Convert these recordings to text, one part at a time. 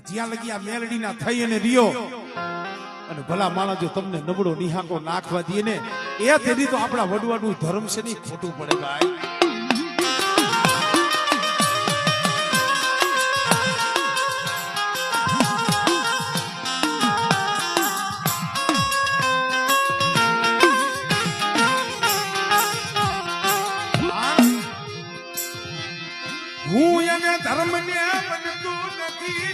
જ્યાં લગી આ મેલડીના થઈ અને રિયો અને ભલા માણસ જો તમને નબળો નિહાકો નાખવા દે ને એ તેની તો આપણા વડવાનું ધર્મ છે ને ખોટું પડે ભાઈ. હું એને ધર્મ ને બનતું નથી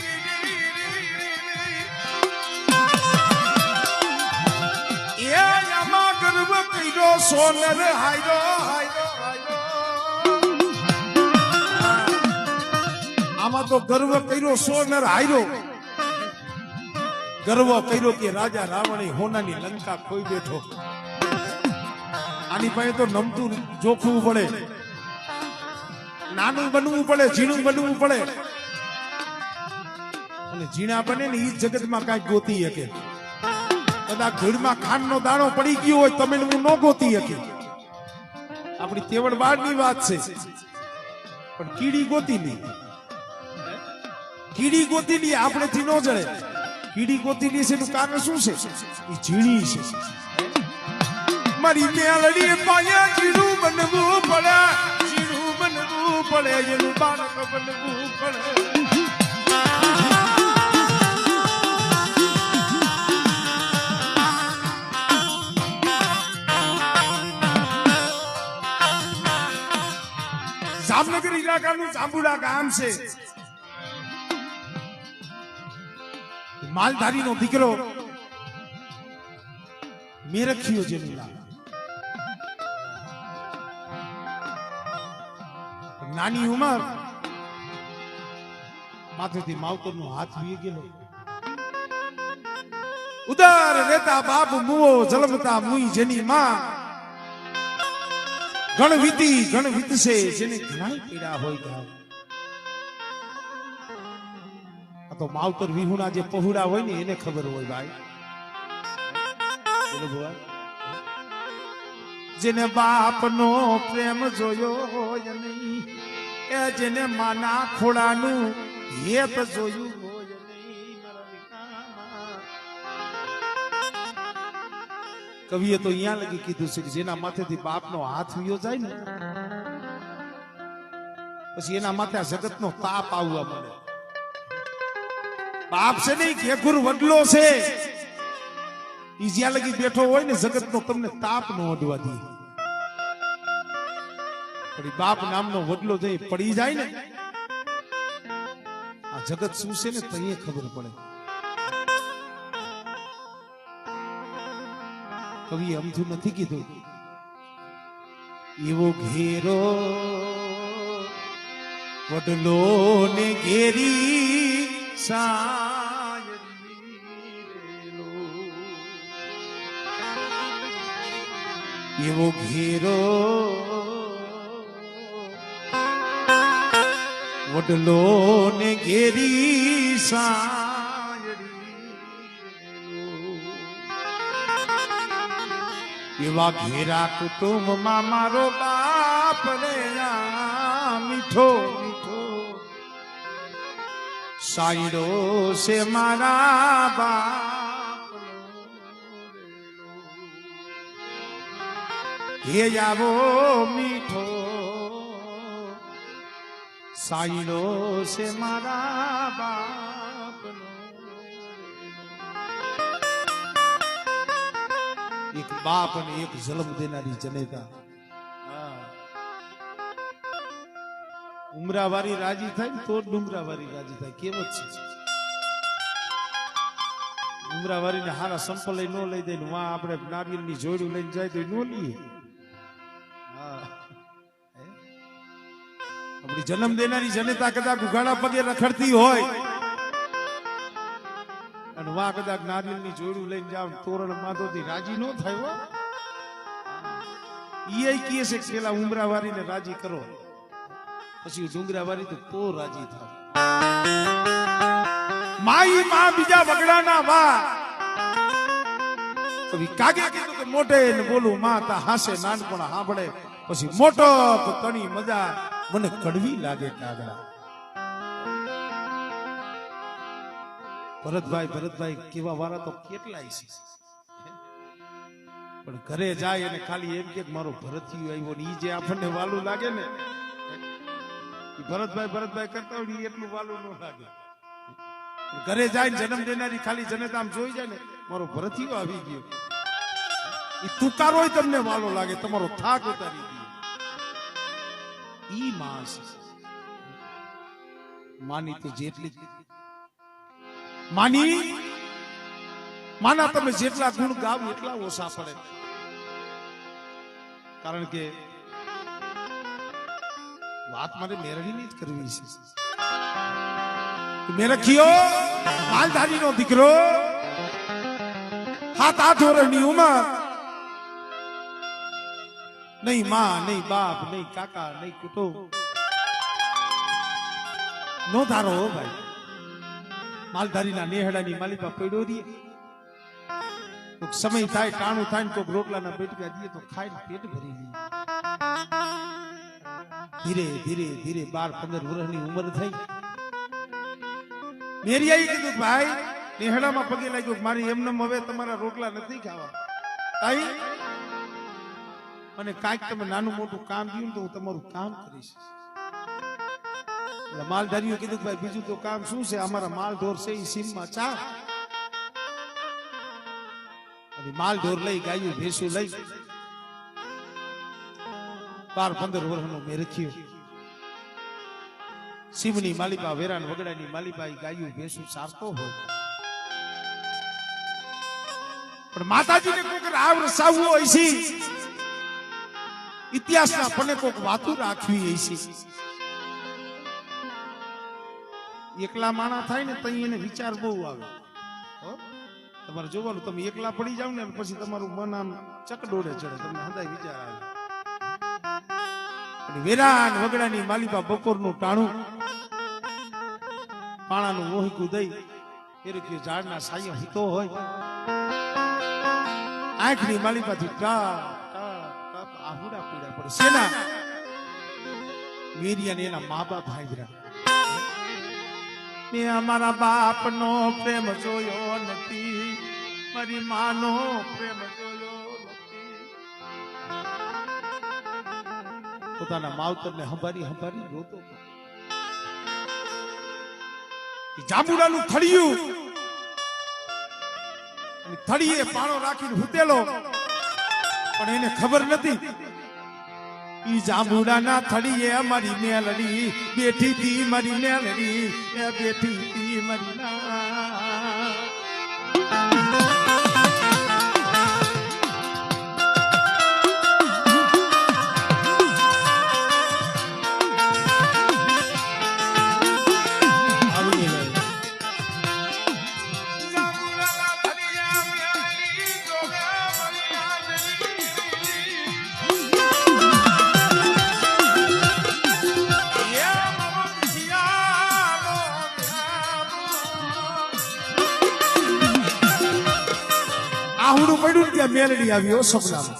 એ આમાં ગર્વ કર્યો સોનર હાયરો હાયરો હાયરો આમાં તો ગર્વ કર્યો સોનર હાયરો ગર્વ કર્યો કે રાજા રાવણે હોનાની લંકા ખોઈ બેઠો. આની પાસે તો નમતું જોખવું પડે, નાનું બનવું પડે, ઝીણું બનવું પડે અને ઝીણા બને ને એ જગતમાં કાંઈક ગોતી શકે. કદાચ ઘીડમાં ખાંડનો દાણો પડી ગયો હોય તમે હું ન ગોતી શકે. આપણી તેવડ બારની વાત છે પણ કીડી ગોતી લી, કીડી ગોતી લી આપણેથી ન જડે. કીડી ગોતી લી છે એનું કારણ શું છે? એ ઝીણી છે. મારી મેલડી પાયા ઝીણું બનવું પડે, પડે એનું બાળક બનવું પડે. જામનગર ઇલાકાનું જાંબુડા ગામ છે. માલધારીનો દીકરો મેરખીઓ જેનું નામ. નાની ઉંમર માથેથી માવતરનો હાથ વી ગયેલો. ઉદાર રહેતા બાપ મુઓ જલમતા મુઈ જેની માં ગણ વીતશે જેને ઘણા પીડા હોય ગામ. આ તો માવતર વિહુના જે પહોળા હોય ને એને ખબર હોય ભાઈ. જેને બાપનો પ્રેમ જોયો હોય નહીં, એ જેને માના ખોડાનું હેત જોયું હોય નહીં. કવિએ તો અહીંયા લગી કીધું છે કે જેના માથેથી બાપનો હાથ વિયો જાય ને પછી એના માથે આ જગતનો તાપ આવવા મળે. બાપ છે ને ઘેઘુર વડલો છે, ઈ જ્યાં લગી બેઠો હોય ને જગતનો તમને તાપ નો અડવા દે. પણ બાપ નામનો વડલો જઈ પડી જાય ને આ જગત શું છે ને તઈએ ખબર પડે. કવિ અમથું નથી કીધું. એવો ઘેરો વડલો ને ઘેરી એવો ઘેરો વડલો ને ઘેરી એવા ઘેરા કુટુંબમાં મારો બાપ રે મીઠો મીઠો સાયડો છે મારા બાપ. હે આવો મીઠો સાયડો છે મારા બાપનો. એક બાપ અને એક જન્મ દેનારી જનેતા. ઉમરાવારી રાજી થાય ને તો ડુંગરાવારી રાજી થાય. કેમ જ છે ઉમરાવારી ને હારા સંપલ લઈ ન લઈ દે ને વાં આપણે નારિયેળ ની જોડું લઈને જાય તો ન લઈએ. આપણી જન્મ દેનારી જનતા કદાચ ઉઘાડા પગે રખડતી હોય અને વાં કદાચ નારિયેળ ની જોડું લઈને જાવ તોરણ માથોથી રાજી ન થાય. એ કહે છે કે પેલા ઉમરાવારી ને રાજી કરો પછી ડુંગરાવારી તો રાજી થાવ. માઈ માં બીજા વગડાના વા કવિ કાગે કીધું કે મોટે ને બોલું માં તા હાસે નાનપણ સાંભળે પછી મોટો તણી મજા મને કડવી લાગે કાગડા. ભરતભાઈ કેવા વાળા તો કેટલાય છે, પણ ઘરે જાય અને ખાલી એમ કે મારો ભરતિયો આવ્યો ને ઈ જે આપણને વાલું લાગે ને, ઈ ભરતભાઈ કરતા હોય ને એટલું વાલું ન લાગે. ઘરે જાય જન્મ દેનારી ખાલી જનતામ જોઈ જાય ને મારો ભરતિયો આવી ગયો, ઈ તુકારો તમને વાલો લાગે, તમારો થાક ઉતારી ગયો. ઈ માસ માની તો જેટલી માના તમે જેટલા ગુણ ગાવ એટલા ઓછા પડે. કારણ કે વાત મારે મેરડીની જ કરવી છે. મેરખીઓ માલધારી નો દીકરો, 7-8 વર્ષની ઉંમર, નહીં માં, નહીં બાપ, નહીં કાકા, નહીં કુટુંબ, નો ધારો હો ભાઈ. માલધારીના નેહડાની માલિકા પડ્યો રહી, સમય થાય ટાણું થાય ને કોક રોટલાના બેટકા દઈએ તો ખાઈને પેટ ભરી લે. ધીરે ધીરે 12-15 વર્ષની ઉંમર થઈ. મેરિયાએ કીધું ભાઈ નેહડામાં પગે લાગ્યો, મારી એમને હવે તમારા રોટલા નથી ખાવા, તાઈ અને કાંઈક તમે નાનું મોટું કામ દીધું તો હું તમારું કામ કરીશ. માલધારીઓ કીધું ભાઈ બીજું તો કામ શું છે, અમારા માલ ઢોર છે એ સીમમાં ચા. માલ ઢોર લઈ, ગાયું ભેંસું લઈ 12-15 વર્ષનો મેં રખ્યો. સીમની માલિકા, વેરાન વગડાની માલિકા ગાયું ભેંસું સારતો હોય, પણ માતાજીને કોઈક રાવ રસાવવું હોય છે, ઇતિહાસના પને કોઈક વાતું રાખવી હોય છે. એકલા માણા થાય ને તઈ એને વિચાર બહુ આવે. તમારે જોવાનું, તમે એકલા પડી જાવ ને પછી તમારું મન આમ ચકડોળે ચડે, તમને હંધાય વિચાર આવે. વેરાન વગડાની માલિકા બપોરનું ટાણું પાણાનું મોહિકું દઈ ફેરક્યો ઝાડના સાયો હિતો હોય, આંખની માલિકાથી આહુડા પીડા પડે. સેના વેરિયાને એના મા બાપ હાજરા. મેં અમારા બાપનો પ્રેમ જોયો નથી, મારી માનો પ્રેમ જોયો નથી. પોતાના માવતરને હંભારી રોતો. જાંબુડાનું થળિયું, થળીએ પાણો રાખીને હુતેલો, પણ એને ખબર નથી ઈ જાંબુડાના થળીએ અમારી મેલડી બેઠી હતી, મારી મેલડી એ બેઠી હતી મારી ના. આહુડું પડ્યું ત્યાં મેલડી આવ્યો સપનામાં.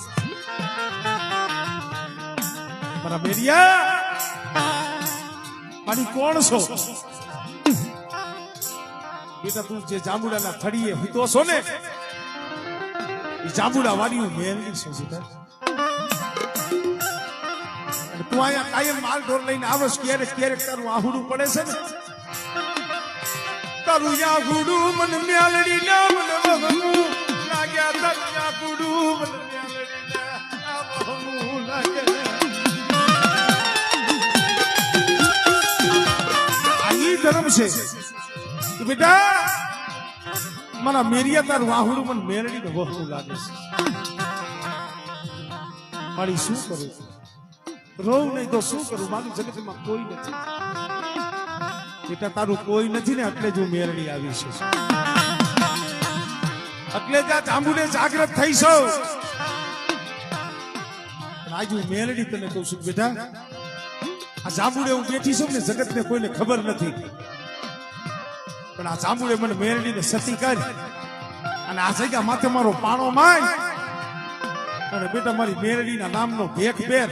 મારા મેરિયા મારી કોણ છો? બેટા તું જે જાંબુડાના થળીએ હુતો છો ને એ જાંબુડા વાળી મેલડી છો બેટા. તું અહીંયા કાયમ માલ ઢોર લઈને આવસ, ક્યારેક તારું આહુડું પડે છે ને, તારું આહુડું મને મેલડી ના મને વગનું ધર્મ છે. બેટા મારા મેરિયા તારું વાહુડું મને મેરડી ને વહવું લાગે છે. મારી શું કરું, રોવ નહીં તો શું કરું, મારું જગતમાં કોઈ નથી. બેટા તારું કોઈ નથી ને એટલે જ હું મેરડી આવી છે, એટલે જ આ જાંબુને જાગૃત થઈ છો. આજ હું મેલડી તને કહું છું બેટા, આ જાંબુડે હું બેઠી છું ને જગતને કોઈને ખબર નથી, પણ આ જાંબુડે મને મેલડીને સતી કરી અને આ જગ્યા માથે મારો પાણો માંડ અને બેટા મારી મેલડીના નામનો ભેખ પહેર,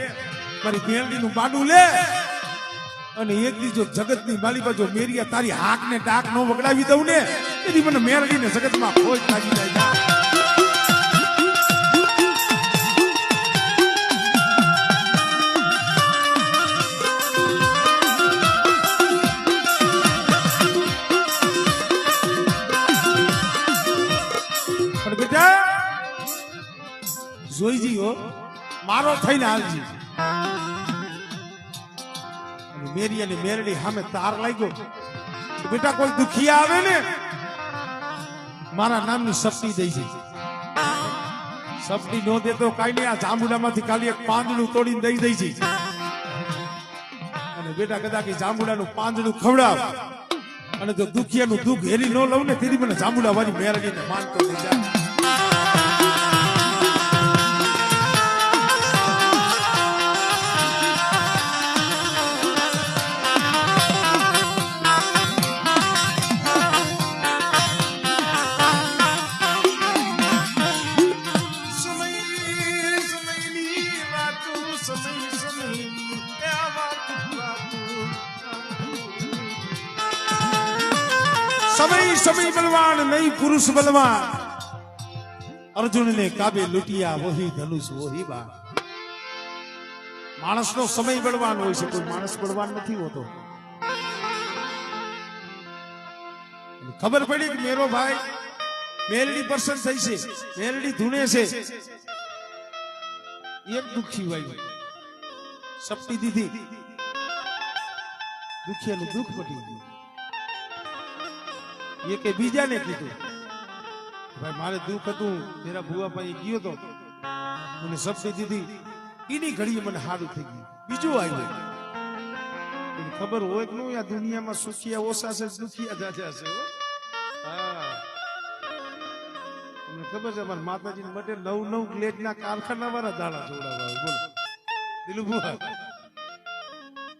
મારી મેલડીનું બાડું લે અને એક દી જો જગતની માલિકા જો મેરિયા તારી હાક ને ડાક નો વગડાવી દઉં ને એથી મને મેરડીને જગતમાં ખોજ લાગી જાય. પણ બેટા જોઈજી હો મારો થઈને હાલજી. મેરી અને મેરડી સામે તાર લાગ્યો. બેટા કોઈ દુખિયા આવે ને મારા નામની સપટી દઈ છે. સપટી નો દે તો કઈ નહીં, આ જાંબુડામાંથી ખાલી એક પાંદડું તોડીને દઈ દઈ છે. અને બેટા કદાચ જાંબુડાનું પાંદડું ખવડાવ અને જો દુખિયાનું દુઃખ હેરી ન લઉં ને તેથી મને જાંબુડા વાળી મેરડીને માનતો થઈ જાય. समय समय बलवान नहीं पुरुष बलवान. अर्जुन ने काबे लुटिया वही धनुष वही बाण. मानस नो समय बलवान હોય છે, કોઈ માણસ બળવાન નથી હોતો. ખબર પડી કે મેરો ભાઈ મેરડી પર્સન થઈ છે, મેરડી ધૂણે છે. એક દુખી ભાઈ સપટી દીધી, દુખિયાનું દુઃખ પટી ગયું. ये के बीजा ने कीधु भाई मारे दुख હતું मेरा बुआ પાસે ગયો તો મને સપટી દીધી. ઈની ઘડી મને હારું થઈ ગયું. બીજું આવ્યું એને ખબર હોય કે ન આ દુનિયામાં સુખિયા ઓછા છે, દુખિયા જાજા છે. હા તમને ખબર છે અમાર માતાજી માટે 9 ગ્લેજના કારખાના વાળા દાણા જોડાવા. બોલો દિલુ બુઆ,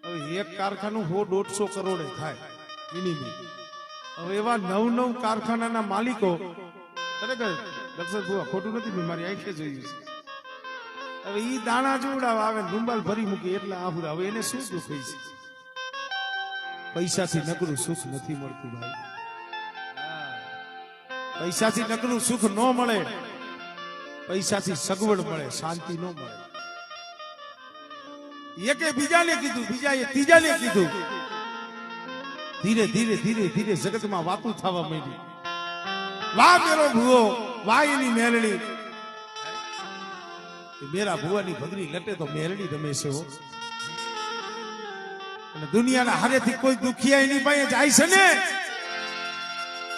હવે એક કારખાનું 100-150 કરોડે થાય મિનિમમ. હવે એવા 9 કારખાનાના માલિકો ખરેખર દક્ષર બુઆ ખોટું નથી, મારી આંખે જોયું છે. હવે ઈ દાણા જોડાવા આવે રૂંબાલ ભરી મૂકી એટલે આહુર. હવે એને શું દુઃખ છે? પૈસાથી નકરું સુખ નથી મળતું ભાઈ. પૈસાથી નકરું સુખ ન મળે, પૈસાથી સગવડ મળે, શાંતિ ન મળે. એકે બીજાને કીધું, બીજાએ ત્રીજાને કીધું. ધીરે ધીરે ધીરે ધીરે જગતમાં વાતું થવા માંડી. વાહ મેરો ભૂવો, વાહ એની મેરડી. મેરા ભુવાની ભગરી લટે તો મેરડી રમે છે. અને દુનિયાના હારેથી કોઈ દુખિયા એની પાસે જાય છે ને,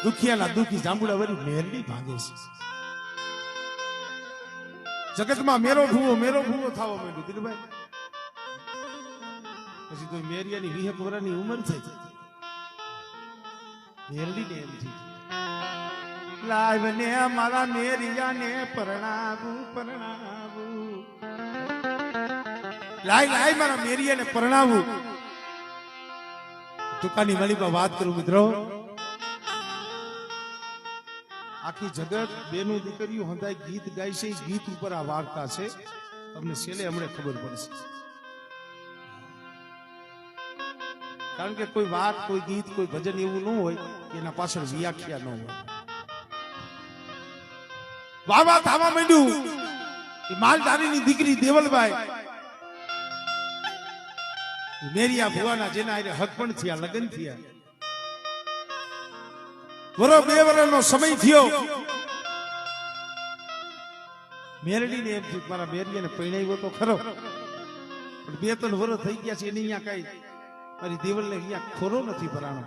દુખિયાના દુખી જાંબુડા વળી મેરડી ભાગે છે. જગતમાં મેરો ભૂવો થવા માંડ્યું દિલભાઈ. પછી તો મેરિયાની 20 વર્ષની ઉંમર થઈ. મેરડી ને એમ થઈ લાવ ને મારા મેરિયા ને પરણાવું. લાય મારા મેરિયા ને પરણાવું. ટૂંકાની માલિકા વાત કરું મિત્રો, આખી જગત બેનું દીકરીઓ હંધાય ગીત ગાય છે. ગીત ઉપર આ વાર્તા છે, તમને છેલ્લે હમણાં ખબર પડશે. કારણ કે કોઈ વાત, કોઈ ગીત, કોઈ ભજન એવું ન હોય એના પાછળ વ્યાખ્યા ન હોય. વાવા થવા માંડ્યું. માલધારીની દીકરી દેવલબાઈ મેરિયા ભુવાના જેના હક પણ થયા, લગ્ન થયા. વરો 2 વર્ષનો સમય થયો. મેરડીને એમ થયું મારા મેરિયાને પરણાવ્યો તો ખરો, પણ 2-3 વર્ષ થઈ ગયા છે એને અહીંયા કઈ મારી દેવલને અહીંયા ખોરો નથી ભરાણો.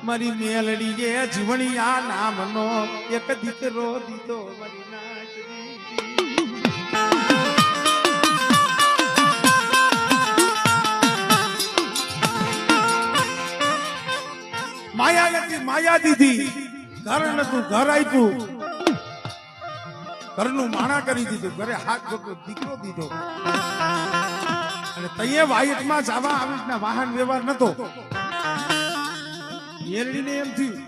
મારી મેલડી જે જીવણિયા નામનો એક દીકરો દીધો મારી નાચડી. માયા નથી, માયા દીધી. ઘર નતું, ઘર આપ્યું. ઘરનું માણા કરી દીધું, ઘરે હાથ દીકરો દીધો. અને તઈએ વાયટમાં જવા આવી રીતના વાહન વ્યવહાર નતો. મેરડીને એમ થયું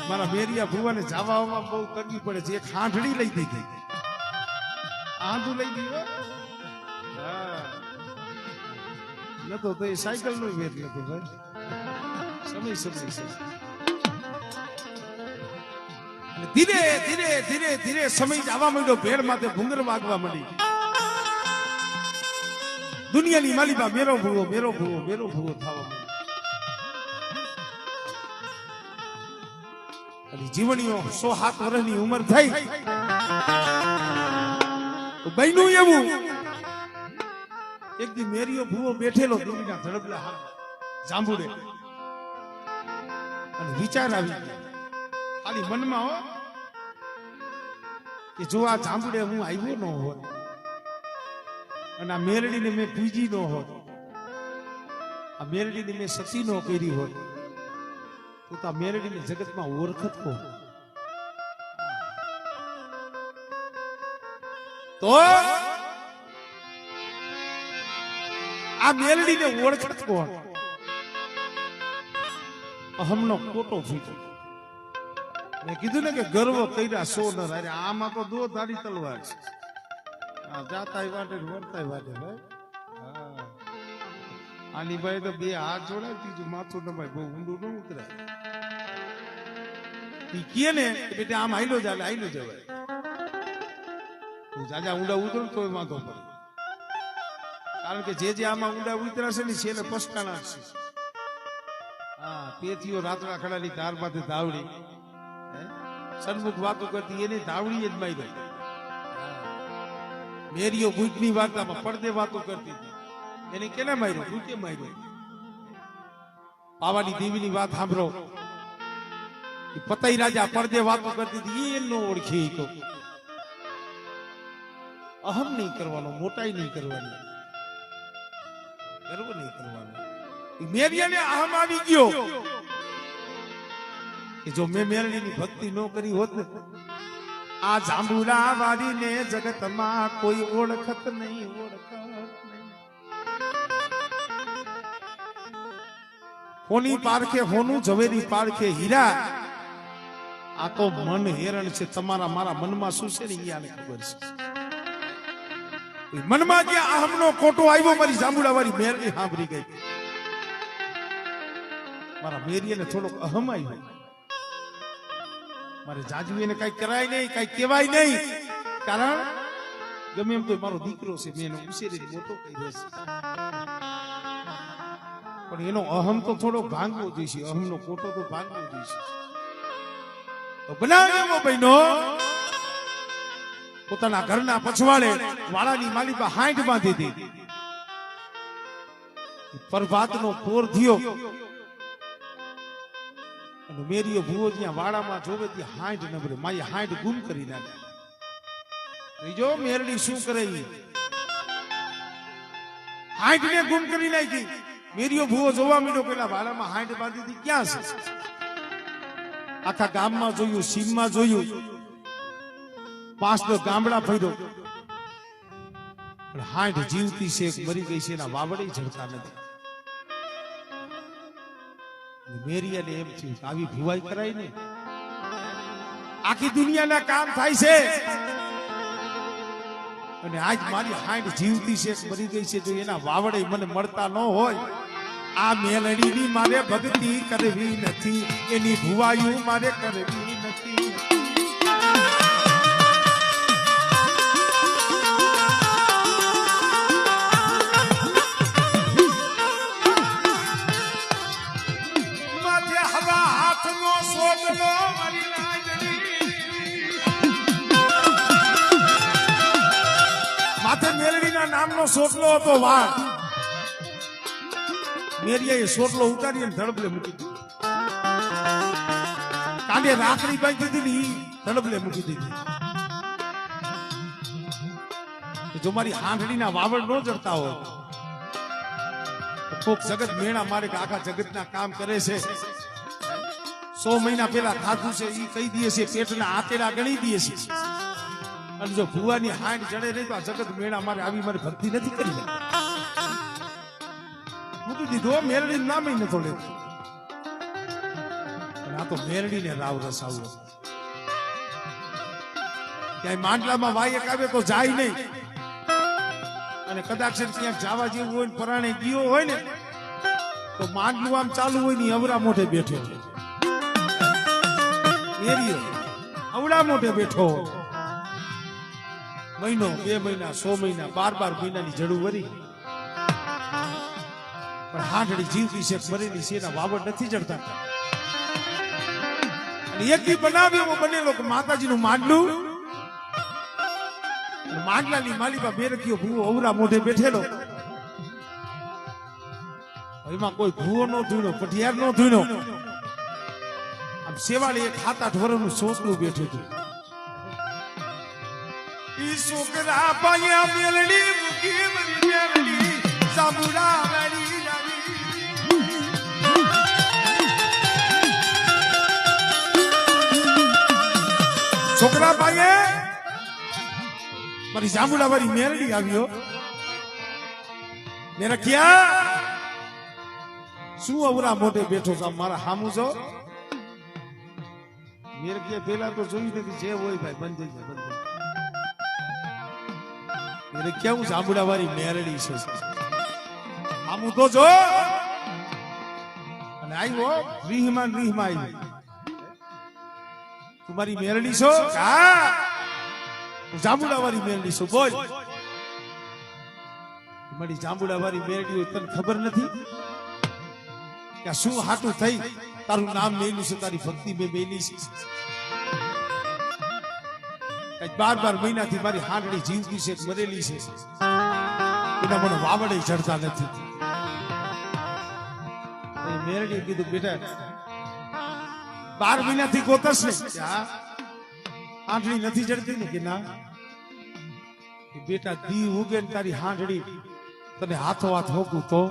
મારા મેરિયા ભુવાને જવા આવવામાં બહુ તકલીફ પડે છે. એક હાંઠડી લઈ દીધી, આંધું લઈ ગયું. નતો તો એ સાયકલ નું વેર નતો ભાઈ સમય સમય છે અને ધીરે ધીરે ધીરે ધીરે સમય જવા માંડ્યો ભેડ માથે ભૂંગર વાગવા માંડી દુનિયાની માલિકા મેરો ભૂવો મેરો ભૂવો મેરો ભૂવો થવા માંડ્યો અને જીવણીઓ 107 વર્ષની ઉંમર થઈ તો બન્યું એવું એક દી મેરીઓ ભૂવો બેઠેલો દેવીના ધડબલા હાથ જાંબુડે અને વિચાર આવી ખાલી મનમાં હો કે જો આ જાંબુડે હું આવ્યો ન હોત અને આ મેરડીને મેં પૂજી ન હોત આ મેરડીને મેં સતી ન કરી હોત તો આ મેરડીને જગતમાં ઓળખત કો તો આ મેલડીને ઓળખત કોણ અહમનો કોટો ફૂટ્યો મેં કીધું ને કે ગર્વ કર્યા સો ન અરે આમાં તો દો ધારી તલવાર છે જાતા વાટે વર્તાય વાટે ભાઈ આની ભાઈ તો બે હાથ જોડાય ત્રીજું માથું દબાય બહુ ઊંડું ન ઉતરાય ઈ કે ને બેટા આમ હાઈલો જાય હાઈલો જવાય તું જાજા ઊંડા ઉતરો તોય વાંધો પડે કારણ કે જે આમાં ઊંડા ઉતરાશે ને છેલ્લે પસ્તાણા છે હા પેથીઓ રાતડા ખડાની ધાર માથે ધાવડી સન્મુખ વાતો કરતી એની ધાવડી જ મારી મેરીઓ ભૂતની વાર્તામાં પડદે વાતો કરતી હતી એને કેને માર્યો ભૂતે માર્યો પાવાની દેવીની વાત સાંભળો પતાઈ રાજા પડદે વાતો કરતી હતી એનો ઓળખી તો અહમ નહીં કરવાનો મોટાઈ નહીં કરવાની ગર્વ નહીં કરવાનો મેરિયાને અહમ આવી ગયો કે જો મેં મેરડીની ભક્તિ ન કરી હોત ને આ જાંબુડા વાળીને જગતમાં કોઈ ઓળખત નહીં ઓળખત નહીં હોની પારખે હોનું ઝવેરી પારખે હીરા આ તો મન હેરણ છે તમારા મારા મનમાં શું છે ને યાને ખબર છે મનમાં જે અહમનો કોટો આવ્યો મારી જાંબુડા વાળી મેરડી સાંભળી ગઈ મારા મેરીને થોડોક અહમ આવ્યો મારે જાજવીને કઈ કરાય નહીં કઈ કહેવાય નહીં કારણ ગમે એમ તો મારો દીકરો છે મેં એનો ઉછેરી મોટો કર્યો છે પણ એનો અહમ તો થોડો ભાંગવો જોઈશે અહમનો કોટો તો ભાંગવો જોઈશે બનાવ્યો બહેનો પોતાના ઘરના પછવાડે વાળાની માલિકા હાંઠ બાંધી હતી પ્રભાતનો પોર થયો અને મેરીઓ ભૂવો જ્યાં વાડામાં જોવે ત્યાં હાંઠ નબળે માએ હાંઠ ગુમ કરી નાખી જો મેરડી શું કરે હાંઠ ને ગુમ કરી નાખી મેરીઓ ભૂવો જોવા માંડ્યો પેલા વાડામાં હાંઠ બાંધી હતી ક્યાં છે આખા ગામમાં જોયું સીમમાં જોયું 5 ગામડા ફર્યો પણ હાંઠ જીવતી છે મરી ગઈ છે એના વાવડે જડતા નથી મેરિયાને એમ થયું આવી ભુવાઈ કરાય ને આખી દુનિયાના કામ થાય છે અને આજ મારી હાંઠ જીવતી છે મરી ગઈ છે જો એના વાવડે મને મળતા ન હોય આ મેલડીની મારે ભક્તિ કરવી નથી એની ભુવાયું મારે કરવી નથી માથે મેલડીના નામનો સોટલો હતો વાળ મેરિયાએ સોટલો ઉતારી ધડબલે મૂકી દીધો કાંડે રાખડી બાંધી દીધી ધડબલે મૂકી દીધી જો મારી હાંડડીના વાવડ ન જડતા હોય કોક જગત મેળા મારે કે આખા જગતના કામ કરે છે 100 મહિના પહેલા ખાધું છે ઈ કહી દે છે પેટના આતેડા ગણી દે છે અને જો ભુવાની હાંડ જડે નહીં તો આ જગત મેળા મારે આવી મારી ભક્તિ નથી કરી મૂકી દીધો મેરડી નામ નતો લેતો આ તો મેરડીને રાવ રસાવ્યો ક્યાંય માંડલામાં વાયક આવે તો જાય નહીં અને કદાચ ક્યાંક જવા જેવું હોય ને પરાણે ગયો હોય ને તો માંડલું આમ ચાલુ હોય ને અવરા મોઢે બેઠો એરિયો અવડા મોઢે બેઠો મહિનો 2 મહિના 100 મહિના 12 મહિનાની જડું વરી પણ હાંડળી જીવતી છે મરેલી છે એના વાવડ નથી ચડતા અને એક દી બનાવ્યો બનેલો કે માતાજીનું માંડલું માંડલાની માલિકા બેરકીઓ ભૂવો અવરા મોઢે બેઠેલો એમાં કોઈ ભૂવો નો ધૂણો પટિયાર નો ધૂણો આમ સેવાળી એક 7-8 વર્ષનું છોકરું બેઠું હતું ઈ છોકરા પાયા મેલડી મૂકી મરી મેલડી સાબુડા વાળી છોકરા પાયે મારી જાંબુડા વાળી મેલડી આવ્યો મેરા ક્યાં શું અવરા મોઢે બેઠો છો મારા હામું છો મેરે કે પેલા તો જોઈ નથી જે હોય ભાઈ બંધ થઈ જાય બંધ મેરે કેવું જાંબુડા વાળી મેલડી છે હામું તો જો અને આવ્યો રીહમાં આવ્યો तुम्हारी मेरडी छो हाँ जांबुड़ा वाली मेरडी छो बोल तुम्हारी जांबुड़ा वाली मेरडी हो तने खबर नहीं क्या शू हाटू थई तारू नाम लेलू से तारी भक्ति में मेली से कई बार महीना थी मारी हांडड़ी जीवती से मरेली से एना मन वावड़े चढ़ता नहीं मेरडी कीधु बेटा 12 મહિના થી ગોતસ ને હાંડળી નથી જડતી ને કે ના બેટા દી ઉગે ને તારી હાંડળી તને હાથો હાથ હોકું તો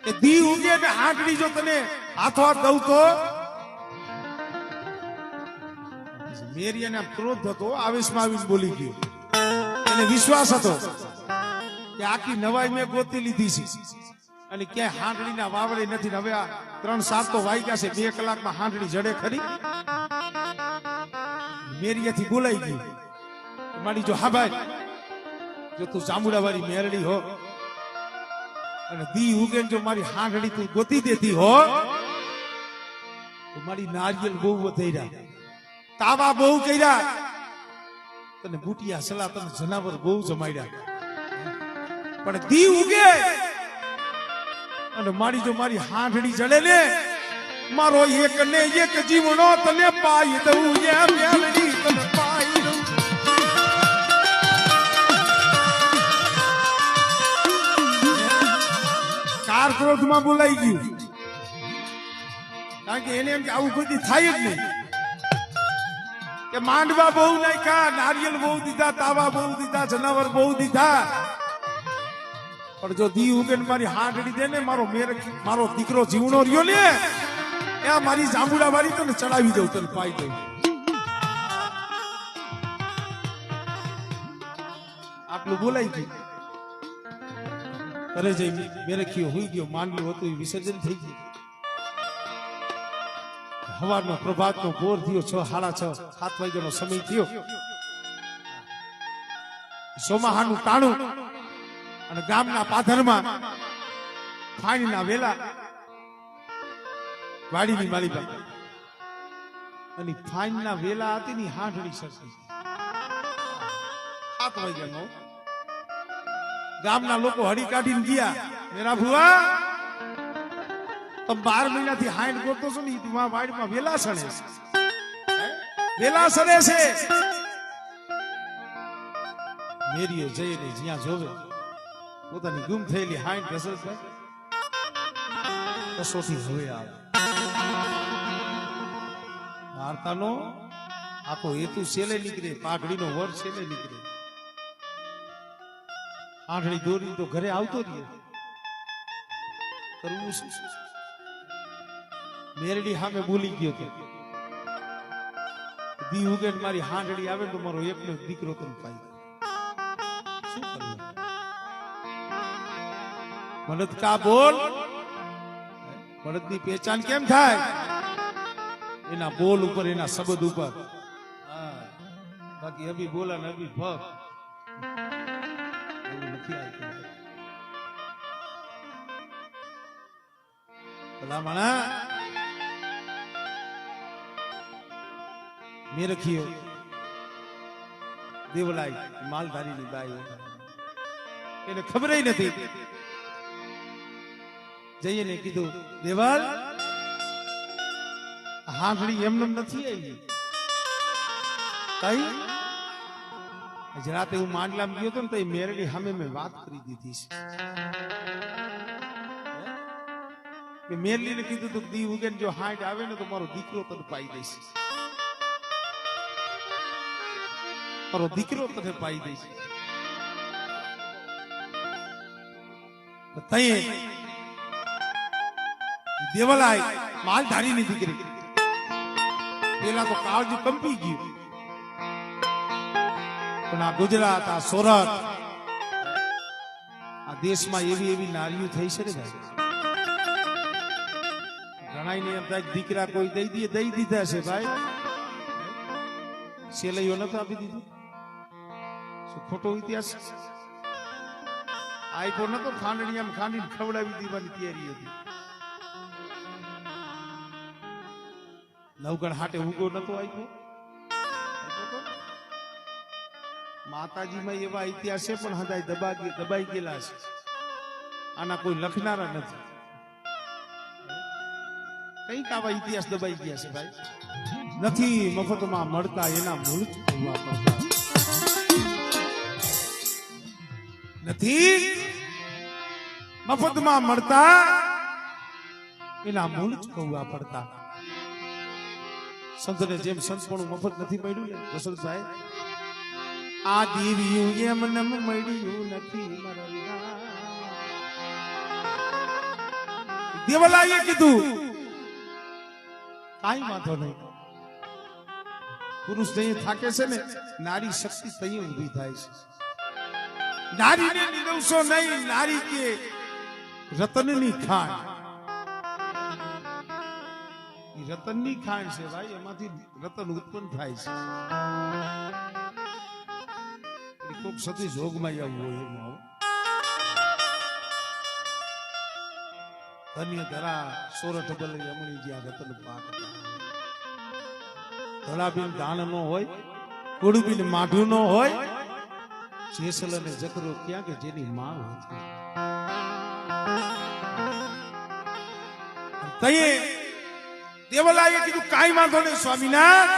એ દી ઉગે ને હાંડળી જો તને હાથો હાથ દઉં તો મેરિયાને ક્રોધ હતો આવેશમાં આવીને બોલી ગયો એને વિશ્વાસ હતો કે આખી નવાઈ મેં ગોતી લીધી છે અને ક્યાંય હાંડળીના વાવડે નથી હવે આ 3-7 તો વાગ્યા છે 2 કલાકમાં હાંડળી જડે ખરી મેરિયાથી બોલાઈ ગઈ મારી જો હા ભાઈ જો તું જાંબુડા વાળી મેરડી હો અને દી ઉગે જો મારી હાંડળી તું ગોતી દેતી હો તો મારી નારિયેલ બહુ વધેરા તાવા બહુ કર્યા તને બુટિયા સલા તને જનાવર બહુ જમાડ્યા પણ દી ઉગે અને મારી જો મારી હાંડળી જડે ને મારો એક ને એક જીવનો તને પાઈ દઉં એ મેલડી તને પાઈ દઉં કાર ક્રોધમાં બોલાઈ ગયું કારણ કે એને એમ કે આવું કોઈ થાય જ નહીં કે માંડવા બહુ નાખ્યા નારિયેલ બહુ દીધા તાવા બહુ દીધા જનાવર બહુ દીધા પણ જો દી ઉગેન મારી હાંડળી દે ને મારો દીકરો જીવણો રહ્યો ને એ મારી જાંબુડા વાળી તને ચડાવી દઉં તને પાઈ દઉં આટલું બોલાઈ ગયું અરે જઈ મેરખીઓ હોઈ ગયો માંડલું હતું વિસર્જન થઈ ગયું હવારનો પ્રભાતનો ભોર થયો 6:30 7 વાગ્યાનો સમય થયો સોમાહાનું ટાણું અને ગામના પાધરમાં ફાણીના વેલા વાડીની મારી પાસે અને ફાઈનના વેલા હતી ની હાંડળી સરસી 7 વાગ્યાનો ગામના લોકો હડી કાઢીને ગયા મેરા ભુવા તમે 12 મહિનાથી હાંડ ગોતો છો ને ઈ વાડીમાં વેલા સણે છે મેરીઓ જઈને જ્યાં જોવે પોતાની ગુમ થયેલી હાંડ ઘસર કસોટી હવે આવે વાર્તાનો આખો હેતુ છેલ્લે નીકળે પાઘડીનો વર છેલ્લે નીકળે આંધળી દોરી તો ઘરે આવતો રહીએ કરવું શું મેરડી સામે બોલી ગયો તો દી ઉગે મારી હાંડળી આવે તો મારો એકનો દીકરો તને પાઈ શું કરવું મનત કા બોલ મનતની પહેચાન કેમ થાય એના બોલ ઉપર એના શબ્દ ઉપર બાકી અભી બોલા ને અભી ભગ નથી આવતું. ભલા માણા મેં રખીયો દેવલાઈ માલધારીની બાઈ એને ખબર નથી. જઈને કીધું દેવાલ હાંભળી એમને નથી આવી કઈ. રાતે હું માંડલામ ગયો હતો ને તો એ મેરડી સામે મેં વાત કરી દીધી છે. મેરલીને કીધું તું દી ઉગે જો હાંડ આવે ને તો મારો દીકરો તને પાઈ દઈશ, મારો દીકરો તને પાઈ દઈશ. દેવલાય માલધારીની દીકરી પેલા તો કાળજું કંપી ગયું, પણ આ ગુજરાત આ સોરઠ આ દેશમાં એવી એવી નારીઓ થઈ છે ને ભાઈ. ઘણાને એમ થાય દીકરા કોઈ દઈ દીધા છે ભાઈ, સેલૈયો નતો આપી દીધું. શું ખોટો ઇતિહાસ? આઈપો નતો ખાંડણી આમ ખાંડીને ખવડાવી દેવાની તૈયારી હતી. નવગણ હાટે ઉગો નતો આપ્યો. માતાજીમાં એવા ઇતિહાસ છે પણ હદાય દબાઈ ગયેલા છે. આના કોઈ લખનારા નથી. કઈક આવા ઇતિહાસ દબાઈ ગયા છે ભાઈ. નથી મફતમાં મળતા એના મૂળ ચૂકવવા પડતા. નથી મફતમાં મળતા એના મૂળ ચૂકવવા પડતા. સંતને જેમ સંતપણું મફત નથી મળ્યું ને રસલ સાહેબ, આ દીવ્યું એમ નમ મળ્યું નથી. દેવલાએ કીધું કાઈ વાંધો નહીં, પુરુષ જઈ થાકે છે ને નારી શક્તિ તઈ ઊભી થાય છે. નારીને નિરવશો નહીં, નારી કે રતનની ખાણ. રતનની ખાણ છે ભાઈ, એમાંથી રતન ઉત્પન્ન થાય છે. કોક સતી જોગમાં આવવું હોય એમાં ધન્ય ધરા સોરઠ બલ યમણી જ્યાં રતન પાક. ધડાબીન ધાણ નો હોય, કુડબીન માઢું નો હોય, જેસલ અને જકરો ક્યાં કે જેની માં હતી. તયે દેવલાએ કીધું કાઈ વાંધો નહીં સ્વામીનાથ,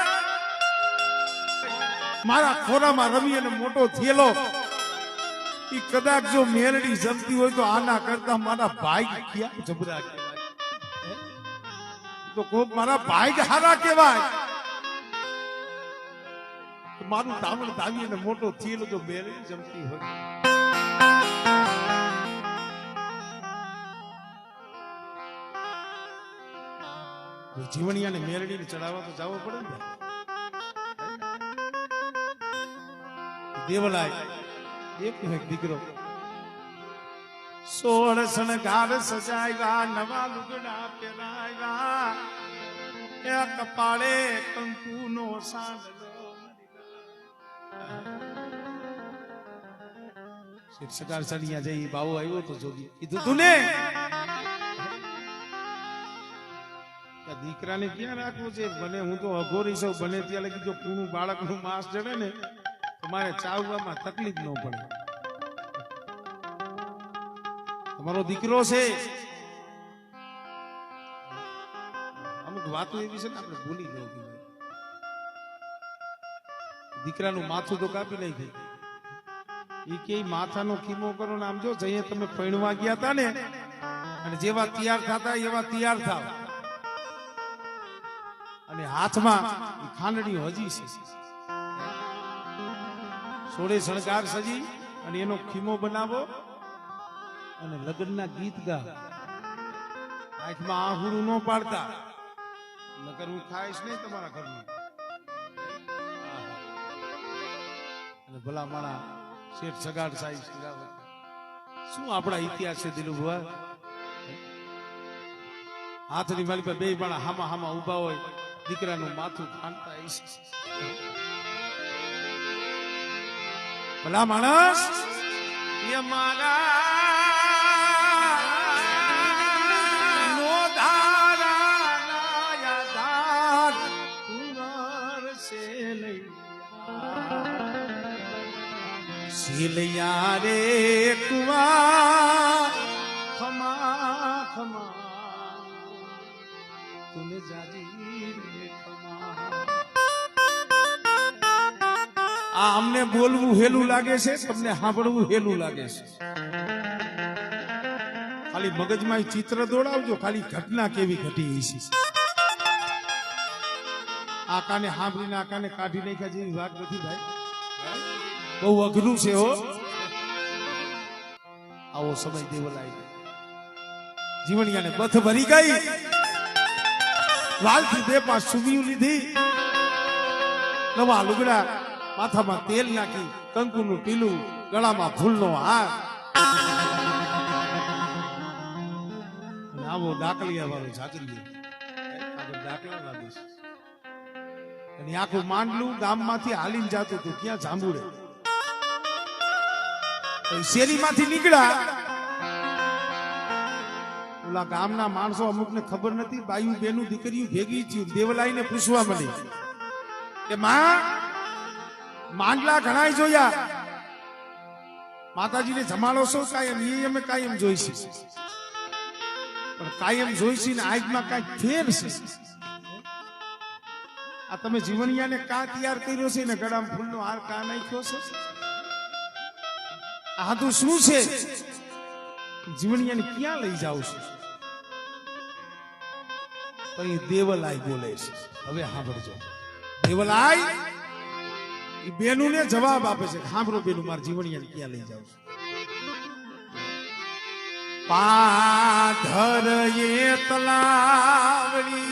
મારા ખોરામાં રમી અને મોટો થયેલો ઈ કદાચ જો મેરડી જમતી હોય તો આના કરતા મારા ભાઈ ક્યાં જબરા કહેવાય. તો કોક મારા ભાઈ હારા કહેવાય. મારું ધામણ ધાવી અને મોટો થયેલો જો મેરડી જમતી હોય. જીવણિયાને મેરડીને ચડાવવા તો જવો પડે ને. દેવલાય એક દીકરો 16 શણગાર સજાવ્યા, નવા લુગડા પહેરાવ્યા, એ કપાળે કંકુનો સાંદલો. સગાર સણિયા જઈ બાવો આવ્યો તો જોગી કીધું તું ને દીકરાને ક્યાં રાખવું છે? બને હું તો અઘોરી છું, બને ત્યાં લગી જો કુણું બાળકનું માંસ જડે ને તો મારે ચાવવામાં તકલીફ ન પડે. તમારો દીકરો છે. અમુક વાતો એવી છે ને આપણે ભૂલી જવું. દીકરાનું માથું તો કાપી નાખી. એ કે માથાનો ખીમો કરો ને આમ જો જઈએ તમે પૈણવા ગયા હતા ને અને જેવા તૈયાર થતા એવા તૈયાર થાવ. અને હાથમાં ખાંડણી હજી છે. 16 શણગાર સજી અને એનો ખીમો બનાવો અને લગ્નના ગીત ગા. આંખમાં આહુડું ન પાડતા, નકર હું ખાઈશ નહીં તમારા ઘરનું. અને ભલા મારા શેઠ સગાડ સાહેબ શું આપણા ઇતિહાસ છે દિલુ ભુવા. હાથની મારી પર બે માણા હામા હામા ઉભા હોય, દીકરાનું માથું ખાંડતા હશે. ભલા માણસ એ મારા નો ધારા યાદાર કુંવર શેલૈયા રે કુંવર ખમા ખમા તુને જાજી રે ખમા. આ અમને બોલવું હેલું લાગે છે, તમને સાંભળવું હેલું લાગે છે. ખાલી મગજમાં ચિત્ર દોડાવજો, ખાલી ઘટના કેવી ઘટી છે. આ કાને સાંભળીને આ કાને કાઢી નાખ્યા જેવી વાત નથી ભાઈ, બહુ અઘરું છે હો. આવો સમય દેવલાઈ જીવણિયાને બથ ભરી ગઈ, વાલથી 2-5 સુમિયું લીધી, નવા લુગડા, માથામાં તેલ નાખી, કંકુનું ટીલું, ગળામાં ફૂલનો હાર, આવો ડાકલિયા વાળો જાગરીએ ડાકલા લાગીશ. અને આખું માંડલું ગામમાંથી હાલીને જાતું હતું, ક્યાં જાંબુડે. શેરીમાંથી નીકળ્યા, ઓલા ગામના માણસો અમુકને ખબર નથી, બાયું બેનું દીકરીઓ ભેગી થયું, દેવલાઈને પૂછવા મળી કે માં માંડલા ઘણાય જોયા, માતાજીને જમાડો છો કાયમ? એ અમે કાયમ જોઈશી, પણ કાયમ જોઈશી ને આજમાં કાંઈક ફેર છે. આ તમે જીવણિયાને કા તૈયાર કર્યો છે ને ગળામાં ફૂલનો હાર કા નાખ્યો છે? આ તો શું છે? જીવણિયાને ક્યાં લઈ જાવ છો? તો એ દેવલાઈ બોલે છે. હવે સાંભળજો, દેવલાઈ એ બેનું ને જવાબ આપે છે. સાંભળો બેનું, મારા જીવણિયાને ક્યાં લઈ જાવ છો? પાધર એ તલાવડી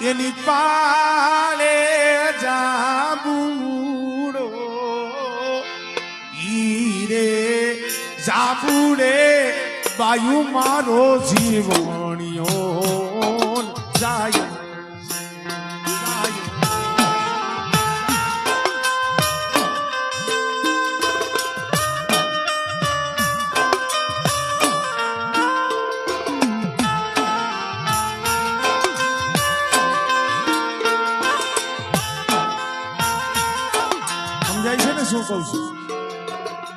એની પાળે જાબુડો ઈરે જાબુડે બાયુ મારો જીવણિયો જાય. શું કહું છું?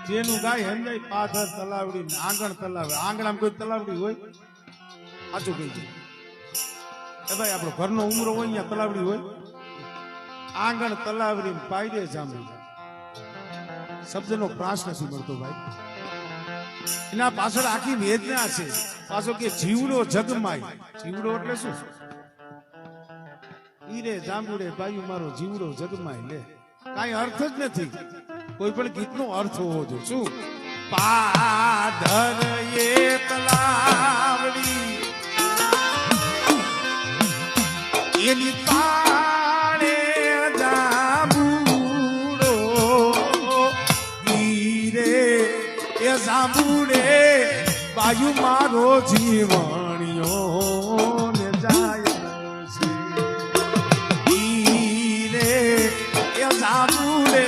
જેનું ગાય સમજાય, પાથર તલાવડી આંગણ તલાવડી. આંગણામાં કોઈ તલાવડી હોય? સાચું કહી છે એ ભાઈ, આપણો ઘરનો ઉમરો હોય અહીંયા તલાવડી હોય. આંગણ તલાવડી પાયરે જાંબુ શબ્દનો પ્રાસ નથી મળતો ભાઈ. એના પાછળ આખી વેદના છે. પાછો કે જીવડો જગમાય. જીવડો એટલે શું? ઈરે જાંબુડે બાયુ મારો જીવડો જગમાય. લે, કાંઈ અર્થ જ નથી. કોઈ પણ ગીતનો અર્થ હોવો જોઈએ. શું? પાધર એ તલાવડી એની પાળે જાંબુડો ઈરે એ જાંબુડે બાયુ મારો જીવણિયો ને જાય છે. ઈરે એ જાંબુડે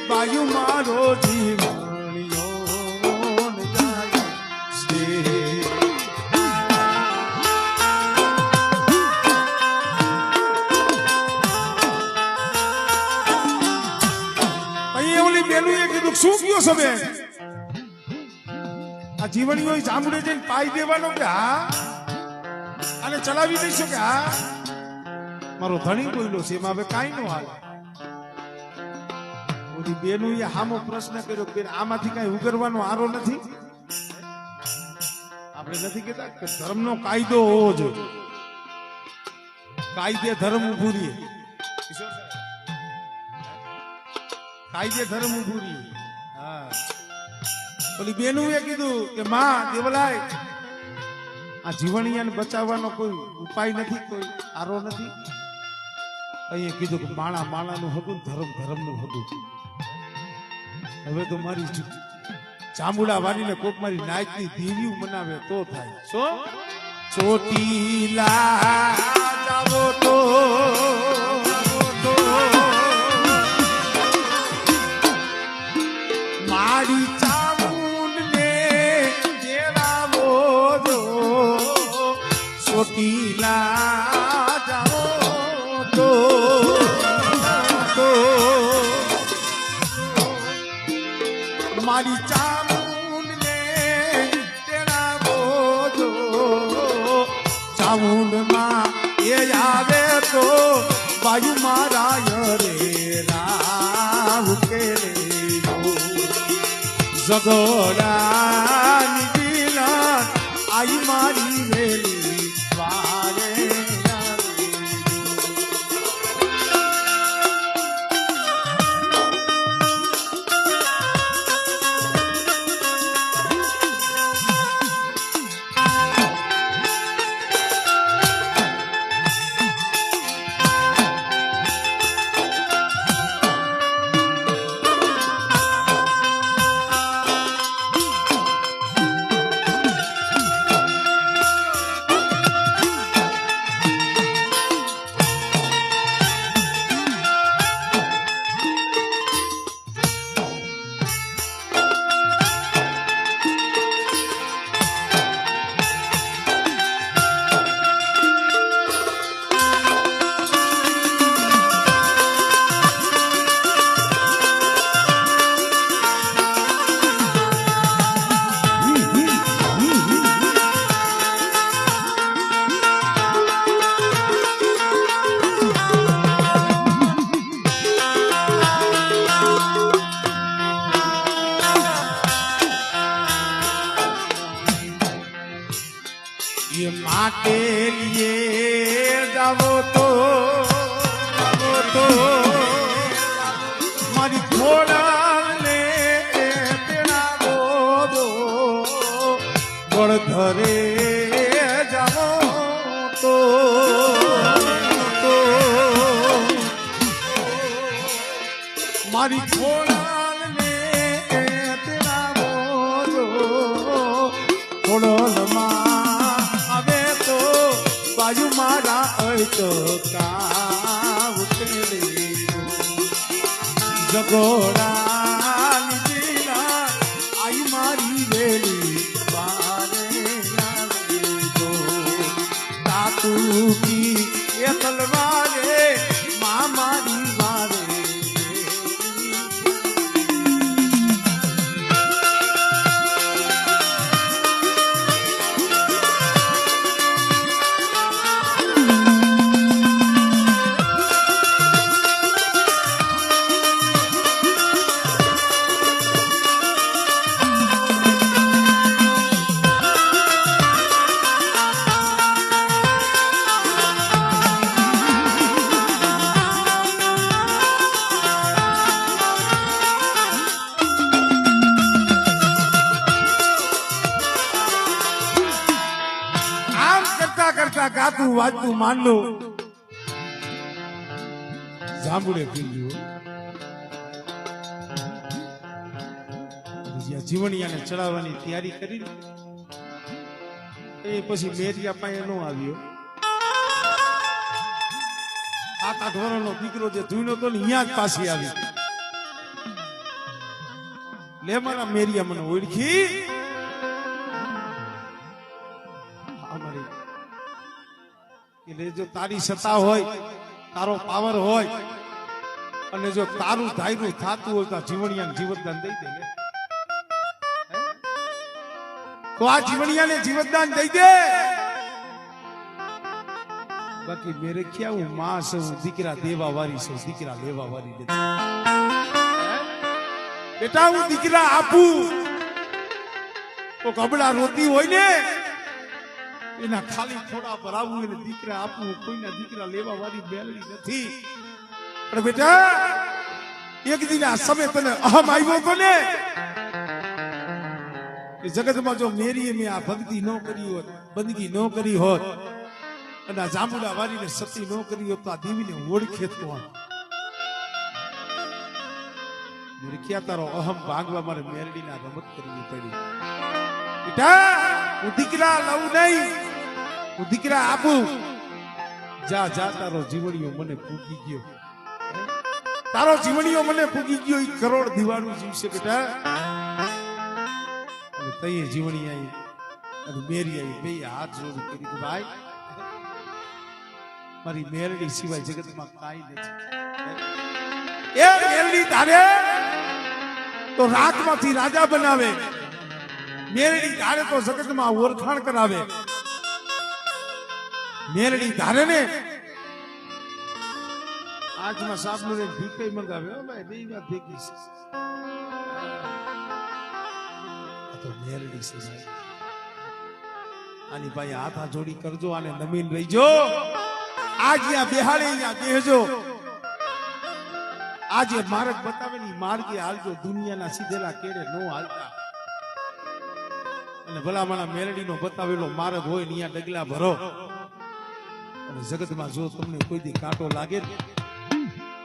બાયુ મારો જીવણિયો ને જાય છે. અહીંયા ઓલી બેનું એ કીધું, શું કયો છે? આ જીવણીઓ જાંબુડે જઈને પાઈ દેવાનો કે હા, અને ચલાવી દઈશું કે હા? મારો ધણી બોલ્યો છે, એમાં હવે કાંઈ નો હાલ. ઓલી બેનું એ હામો પ્રશ્ન કર્યો, બેન આમાંથી કઈ ઉગરવાનો આરો નથી? આપણે નથી કેતા કે ધર્મનો કાયદો હોવો જોઈએ, કાયદે ધર્મ ઉભું રહે. કાયદે ધર્મ ઉભું રહે. હા, ઓલી બેનું એ કીધું કે માં દેવલાય, આ જીવણિયાને બચાવવાનો કોઈ ઉપાય નથી, કોઈ આરો નથી? અહીંયા કીધું કે માણા માણાનું હતું, ધર્મ ધર્મનું હતું. હવે તો મારી ચામુડા વાળીને કોક મારી નાચની દેવીઓ મનાવે તો થાય. શું? ચોટીલા જાવો તો મારી ચામુંડ ને તેડાવો જો ચામુંડ માં એ આવે તો બાયુ મારા રે રાવ કે જગોડાની દિલા આઈ મારી વેલી વારે ये माटे लिए जावो तो मारी खोड़ा ले तेड़ावो दो गड़ धरे जावो तो मारी खोड़ा ले तेड़ावो दो खोड़ल बाजू मारा तो काव जगोड़ा निजीला आई मारी वेली वारे दो तातू की ये तलवारे माँ मारी वारे કરતા ગાતું વાંચતું માંડું જાંબુડે પીલ્યું જીવણિયાને ચડાવવાની તૈયારી કરી એ પછી મેરિયા પાસે નો આવ્યો 7-8 વર્ષનો દીકરો જે ધૂનો તો ને અહીંયા જ પાછી આવી લે મારા મેરિયા મને ઓળખી એટલે જો તારી સત્તા હોય તારો પાવર હોય અને જો તારું ધાયરું થાતું હોય તો જીવણિયાને જીવતદાન દઈ દે તો આ જીવણિયાને જીવતદાન દઈ દે બાકી મેરે ક્યાં હું માં છું દીકરા દેવા વાળી છું દીકરા લેવા વાળી નથી બેટા હું દીકરા આપું તો કબડા રોતી હોય ને એના ખાલી થોડા ભરાવું એટલે દીકરા આપવું કોઈના દીકરા લેવા વાળી બેલડી નથી પણ બેટા એક દિન આ સમય તને અહમ આવ્યો તો ને એ જગતમાં જો મેરીએ મેં આ ભક્તિ ન કરી હોત બંદગી ન કરી હોત અને આ જાંબુડા વાળીને સતી ન કરી હોત તો આ દેવીને ઓળખે કોણ ક્યાં તારો અહમ ભાગવા મારે મેરડીના રમત કરવી પડી બેટા હું દીકરા લઉં નહીં હું દીકરા આપું જા જા તારો જીવણીઓ મને પૂગી ગયો તારો જીવણીઓ મને પૂગી ગયો એ કરોડ દીવાનું જીવશે બેટા અને તઈએ જીવણી આવી અને મેરી આવી બે હાથ જોડી કરી કે ભાઈ મારી મેરડી સિવાય જગતમાં કાંઈ નથી એ મેરડી તારે તો રાતમાંથી રાજા બનાવે, મેરડી ધારે તો જગતમાં ઓળખાણ કરાવે. મેરડી ધારે ને આજમાં સાબનું રે ભીખઈ મંગાવે. હો ભાઈ બે વાત ભેગી છે. આ તો મેરડી છે સાહેબ. આની ભાઈ હાથ જોડી કરજો, આને નમીન રહીજો. આ જ્યાં બેહાડે ત્યાં બેહજો. આજે માર્ગ બતાવે ની માર્ગે હાલજો. દુનિયાના સીધેલા કેડે નો હાલતા. અને ભલામણા મેરડીનો બતાવેલો માર્ગ હોય ને અહીંયા ડગલા ભરો. અને જગતમાં જો તમને કોઈ દી કાંટો લાગે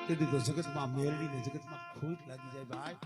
તેથી તો જગતમાં મેરડીને જગતમાં ખોટ લાગી જાય ભાઈ.